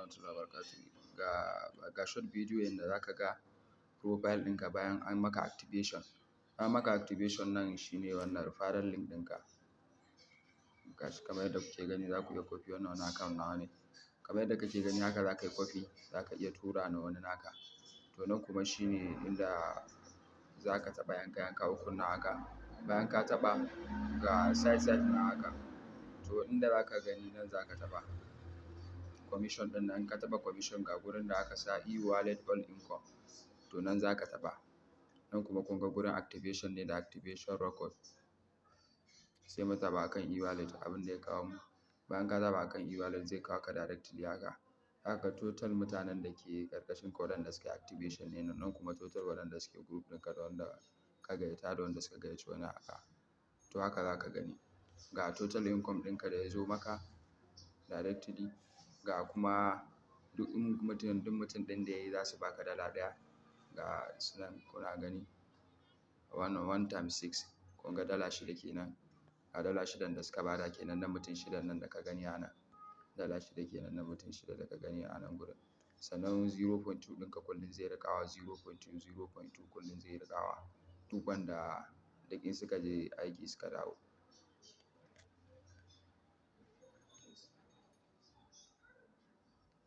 warahmatullahi wabarakatuh. Ga short video yanda za ka ga profile ɗinka bayan an maka activation. An maka activation nan shine wannan referral link ɗinka. Gashi kamar yadda kuke gani za ku iya copy wannan account nawa ne. Kamar yadda kake gani haka za ka yi copy, za ka iya tura na wani naka. To nan kuma shine inda za ka taɓa yanka ukun nan haka. Bayan ka taɓa ga side na haka. To inda za ka gani nan za ka taɓa commission ɗin nan, ka taɓa commission ga gurin da aka sa e-wallet all income. To nan za ka taɓa. Nan kuma kun ga gurin activation ne da activation record. Sai mu taɓa akan e-wallet abin da ya kawo mu. Bayan ka taɓa akan e-wallet zai kawo ka directly haka. Haka total mutanen da ke ƙarƙashin ka waɗanda suke activation ne nan kuma total waɗanda suke group ɗinka da wanda ka gayyata da wanda suka gayyaci wani haka. To haka za ka gani. Ga total income ɗinka da ya zo maka directly. Ga kuma duk mutum ɗin da ya yi za su baka dala ɗaya. Ga su nan kuna gani 1 times 6 kun ga dala 6 kenan. Ga dala 6 da suka bada kenan na mutum 6 nan da ka gani a nan. Dala 6 kenan na mutum 6 da ka gani a nan gurin. Sannan 0.2 ɗinka kullum zai riƙawa 0.2 kullum zai riƙawa. Duk wanda duk in suka je aiki suka dawo.